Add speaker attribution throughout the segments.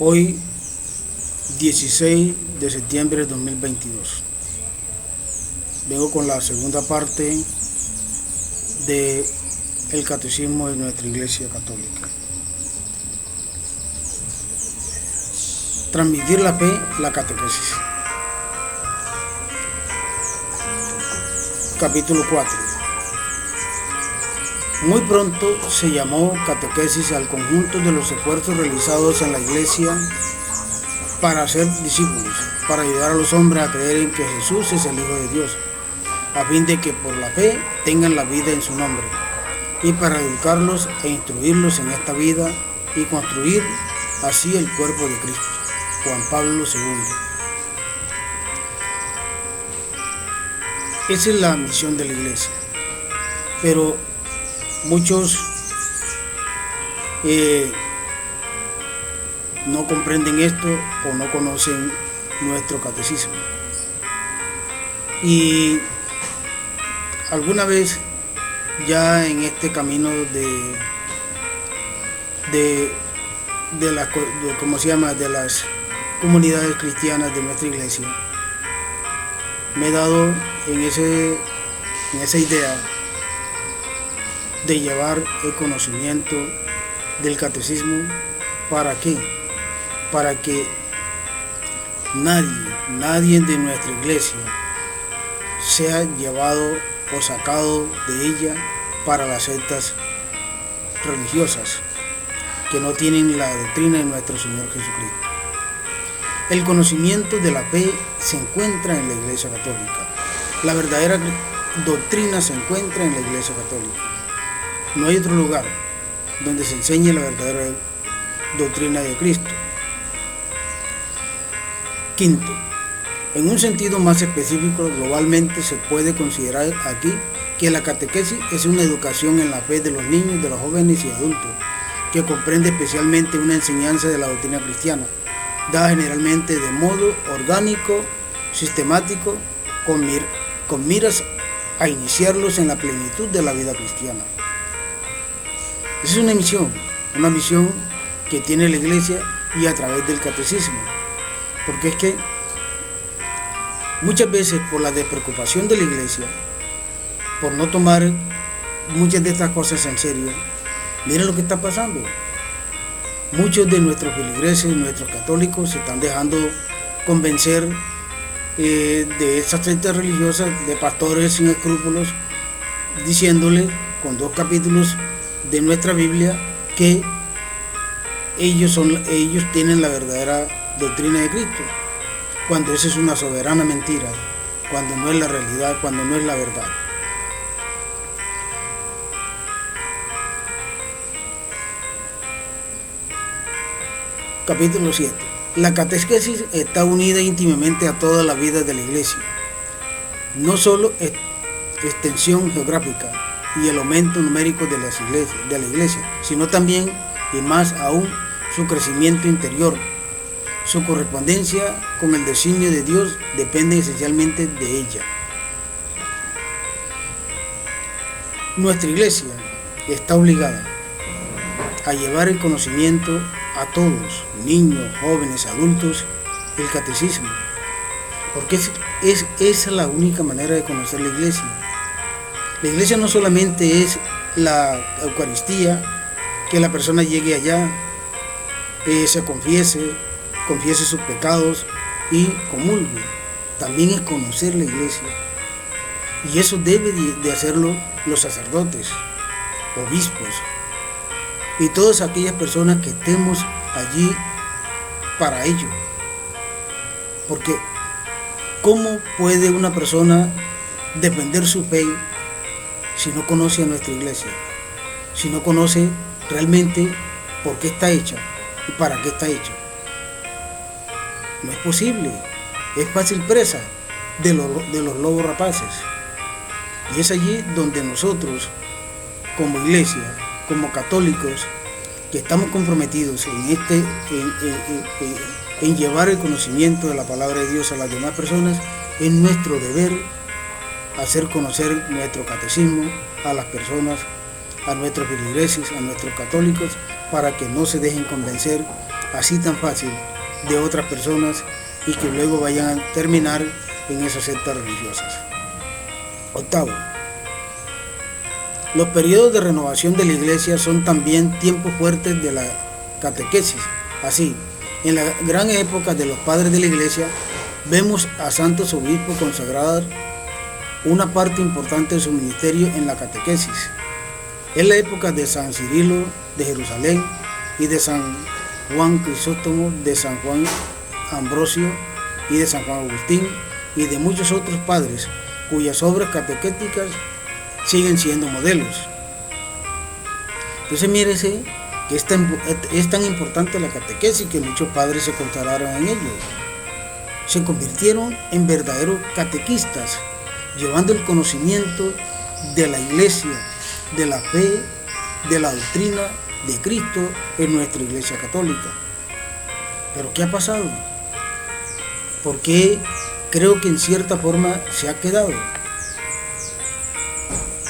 Speaker 1: Hoy, 16 de septiembre de 2022. Vengo con la segunda parte de el catecismo de nuestra Iglesia Católica. Transmitir la fe, la catequesis. Capítulo 4. Muy pronto se llamó catequesis al conjunto de los esfuerzos realizados en la Iglesia para ser discípulos, para ayudar a los hombres a creer en que Jesús es el Hijo de Dios, a fin de que por la fe tengan la vida en su nombre, y para educarlos e instruirlos en esta vida y construir así el cuerpo de Cristo. Juan Pablo II. Esa es la misión de la Iglesia, pero muchos no comprenden esto o no conocen nuestro catecismo. Y alguna vez ya en este camino de las comunidades cristianas de nuestra iglesia, me he dado en esa idea de llevar el conocimiento del catecismo. ¿Para qué? Para que nadie de nuestra iglesia sea llevado o sacado de ella para las sectas religiosas que no tienen la doctrina de nuestro Señor Jesucristo. El conocimiento de la fe se encuentra en la Iglesia Católica. La verdadera doctrina se encuentra en la Iglesia Católica. No hay otro lugar donde se enseñe la verdadera doctrina de Cristo. Quinto, en un sentido más específico, globalmente se puede considerar aquí que la catequesis es una educación en la fe de los niños, de los jóvenes y adultos, que comprende especialmente una enseñanza de la doctrina cristiana, dada generalmente de modo orgánico, sistemático, con miras a iniciarlos en la plenitud de la vida cristiana. Esa es una misión que tiene la Iglesia y a través del catecismo, porque es que muchas veces por la despreocupación de la Iglesia, por no tomar muchas de estas cosas en serio, miren lo que está pasando. Muchos de nuestros feligreses, nuestros católicos, se están dejando convencer de esas sectas religiosas, de pastores sin escrúpulos, diciéndoles con 2 capítulos de nuestra Biblia que ellos tienen la verdadera doctrina de Cristo, cuando esa es una soberana mentira, cuando no es la realidad, cuando no es la verdad. Capítulo 7. La catequesis está unida íntimamente a toda la vida de la Iglesia, no solo extensión geográfica y el aumento numérico de la Iglesia, sino también y más aún su crecimiento interior. Su correspondencia con el designio de Dios depende esencialmente de ella. Nuestra Iglesia está obligada a llevar el conocimiento a todos, niños, jóvenes, adultos, el catecismo, porque es la única manera de conocer la Iglesia. La Iglesia no solamente es la Eucaristía, que la persona llegue allá, se confiese sus pecados y comulgue. También es conocer la Iglesia, y eso debe de hacerlo los sacerdotes, obispos y todas aquellas personas que estemos allí para ello. Porque ¿cómo puede una persona defender su fe si no conoce a nuestra Iglesia? Si no conoce realmente por qué está hecha y para qué está hecha. No es posible. Es fácil presa de los lobos rapaces. Y es allí donde nosotros, como Iglesia, como católicos, que estamos comprometidos en llevar el conocimiento de la palabra de Dios a las demás personas, es nuestro deber hacer conocer nuestro catecismo a las personas, a nuestros feligreses, a nuestros católicos, para que no se dejen convencer así tan fácil de otras personas y que luego vayan a terminar en esas sectas religiosas. Octavo, los periodos de renovación de la iglesia son también tiempos fuertes de la catequesis. Así, en la gran época de los padres de la iglesia, vemos a santos obispos consagrar una parte importante de su ministerio en la catequesis. Es la época de San Cirilo de Jerusalén y de San Juan Crisóstomo, de San Juan Ambrosio y de San Juan Agustín y de muchos otros padres cuyas obras catequéticas siguen siendo modelos. Entonces mírese que es tan importante la catequesis que muchos padres se consagraron en ello. Se convirtieron en verdaderos catequistas, llevando el conocimiento de la iglesia, de la fe, de la doctrina de Cristo en nuestra iglesia católica. ¿Pero qué ha pasado? ¿Por qué creo que en cierta forma se ha quedado?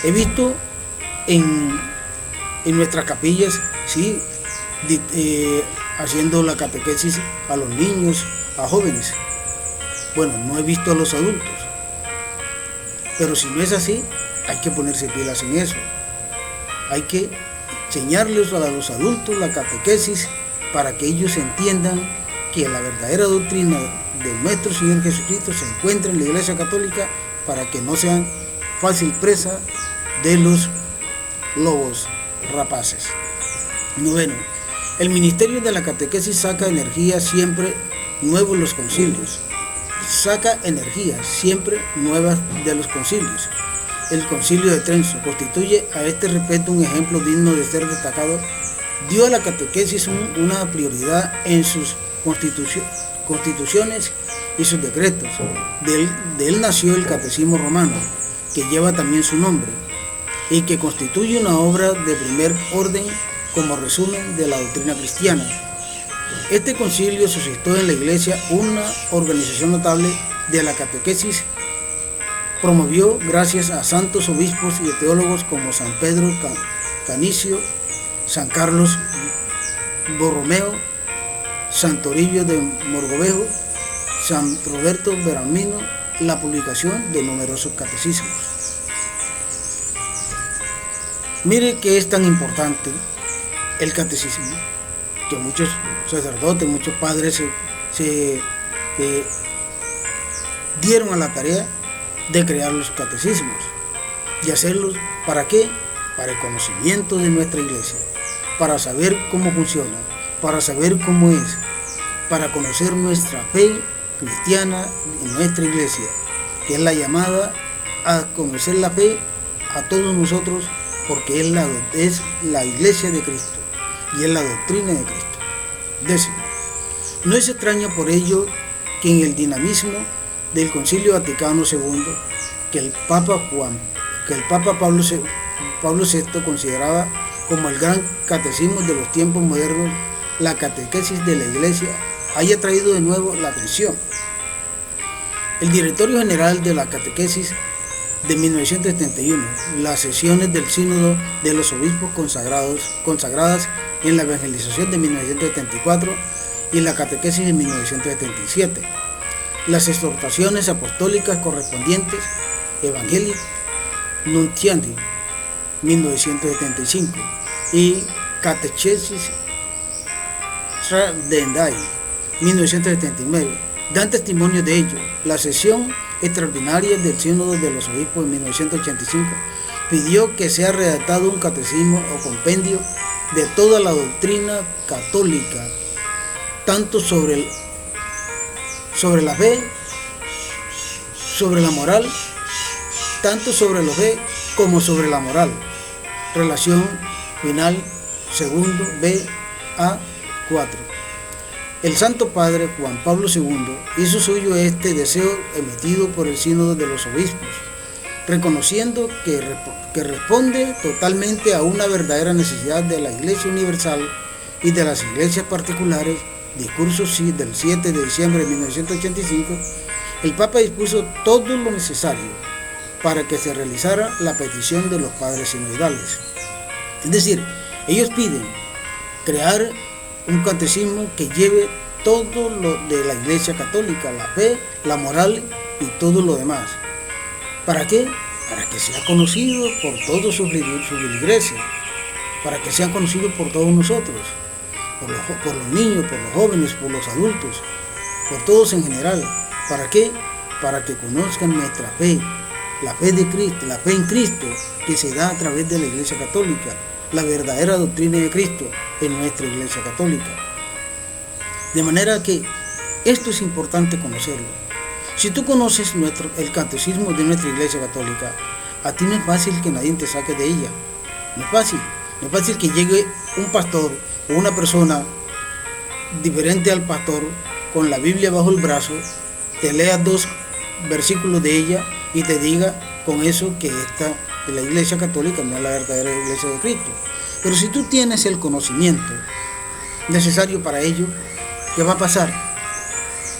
Speaker 1: He visto en nuestras capillas, sí, haciendo la catequesis a los niños, a jóvenes. Bueno, no he visto a los adultos. Pero si no es así, hay que ponerse pilas en eso. Hay que enseñarles a los adultos la catequesis para que ellos entiendan que la verdadera doctrina de nuestro Señor Jesucristo se encuentra en la Iglesia Católica para que no sean fácil presa de los lobos rapaces. Noveno, el ministerio de la catequesis saca energía siempre nueva en los concilios. Saca energías siempre nuevas de los concilios. El concilio de Trento constituye a este respecto un ejemplo digno de ser destacado. Dio a la catequesis una prioridad en sus constituciones y sus decretos. De él nació el Catecismo Romano, que lleva también su nombre, y que constituye una obra de primer orden como resumen de la doctrina cristiana. Este concilio suscitó en la Iglesia una organización notable de la catequesis. Promovió gracias a santos obispos y teólogos como San Pedro Canicio, San Carlos Borromeo, San Toribio de Mogrovejo, San Roberto Beramino, la publicación de numerosos catecismos. Mire que es tan importante el catecismo que muchos sacerdotes, muchos padres se dieron a la tarea de crear los catecismos y hacerlos, ¿para qué? Para el conocimiento de nuestra iglesia, para saber cómo funciona, para saber cómo es, para conocer nuestra fe cristiana en nuestra iglesia, que es la llamada a conocer la fe a todos nosotros, porque es la iglesia de Cristo y es la doctrina de Cristo. Décimo, no es extraño por ello que en el dinamismo del Concilio Vaticano II, que el Papa Pablo VI consideraba como el gran catecismo de los tiempos modernos, la catequesis de la Iglesia haya traído de nuevo la atención. El Directorio General de la Catequesis de 1971, las sesiones del Sínodo de los Obispos consagradas en la Evangelización de 1974 y la Catequesis de 1977, las exhortaciones apostólicas correspondientes, Evangelii Nuntiandi, 1975, y Catechesis Tradendae, 1979, dan testimonio de ello. La sesión extraordinaria del Sínodo de los Obispos en 1985 pidió que sea redactado un catecismo o compendio de toda la doctrina católica, tanto sobre la fe, sobre la moral, tanto sobre la fe como sobre la moral. Relación final, segundo, B, A, 4. El Santo Padre Juan Pablo II hizo suyo este deseo emitido por el Sínodo de los Obispos, reconociendo que responde totalmente a una verdadera necesidad de la Iglesia Universal y de las iglesias particulares. Discurso del 7 de diciembre de 1985, el Papa dispuso todo lo necesario para que se realizara la petición de los padres sinodales. Es decir, ellos piden crear un catecismo que lleve todo lo de la Iglesia Católica, la fe, la moral y todo lo demás. ¿Para qué? Para que sea conocido por todos sus feligreses, para que sea conocido por todos nosotros, por los niños, por los jóvenes, por los adultos, por todos en general. ¿Para qué? Para que conozcan nuestra fe, la fe de Cristo, la fe en Cristo, que se da a través de la Iglesia Católica, la verdadera doctrina de Cristo en nuestra Iglesia Católica. De manera que esto es importante conocerlo. Si tú conoces el catecismo de nuestra Iglesia Católica, a ti no es fácil que nadie te saque de ella. No es fácil. No es fácil que llegue un pastor o una persona diferente al pastor con la Biblia bajo el brazo, te lea 2 versículos de ella y te diga con eso que esta de la Iglesia Católica no es la verdadera Iglesia de Cristo. Pero si tú tienes el conocimiento necesario para ello, ¿qué va a pasar?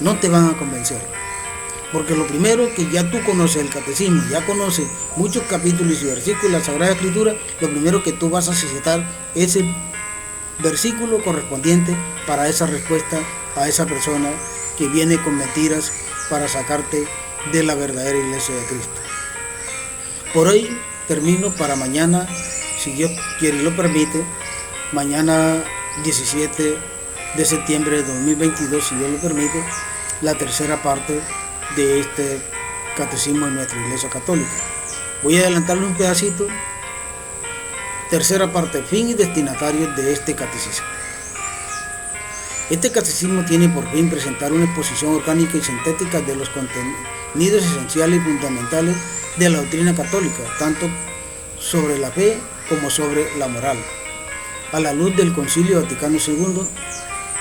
Speaker 1: No te van a convencer. Porque lo primero que ya tú conoces el catecismo, ya conoces muchos capítulos y versículos de la Sagrada Escritura, lo primero que tú vas a citar es el versículo correspondiente para esa respuesta a esa persona que viene con mentiras para sacarte de la verdadera Iglesia de Cristo. Por hoy termino para mañana, si Dios quiere y lo permite, mañana 17 de septiembre de 2022, si Dios lo permite, la tercera parte de este catecismo en nuestra Iglesia Católica. Voy a adelantarle un pedacito. Tercera parte, fin y destinatario de este catecismo. Este catecismo tiene por fin presentar una exposición orgánica y sintética de los contenidos esenciales y fundamentales de la doctrina católica, tanto sobre la fe como sobre la moral, a la luz del Concilio Vaticano II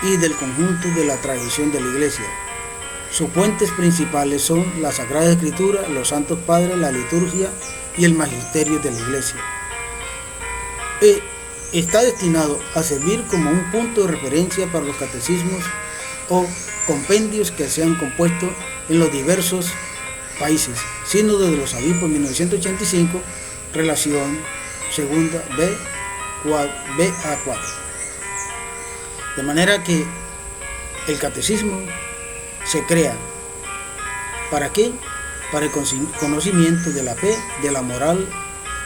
Speaker 1: y del conjunto de la tradición de la Iglesia. Sus fuentes principales son la Sagrada Escritura, los Santos Padres, la liturgia y el magisterio de la Iglesia. Está destinado a servir como un punto de referencia para los catecismos o compendios que se han compuesto en los diversos países. Sínodo de los Obispos 1985, relación segunda BA4. De manera que el catecismo se crea. ¿Para qué? Para el conocimiento de la fe, de la moral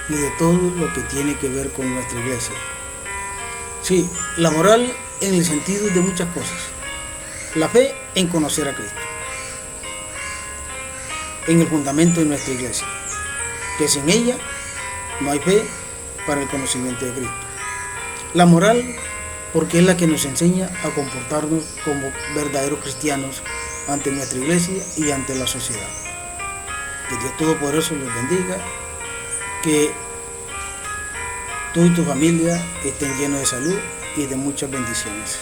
Speaker 1: y de todo lo que tiene que ver con nuestra Iglesia. Sí, la moral en el sentido de muchas cosas. La fe en conocer a Cristo, en el fundamento de nuestra Iglesia, que sin ella no hay fe para el conocimiento de Cristo. La moral, porque es la que nos enseña a comportarnos como verdaderos cristianos ante nuestra Iglesia y ante la sociedad. Que Dios Todopoderoso les bendiga, que tú y tu familia estén llenos de salud y de muchas bendiciones.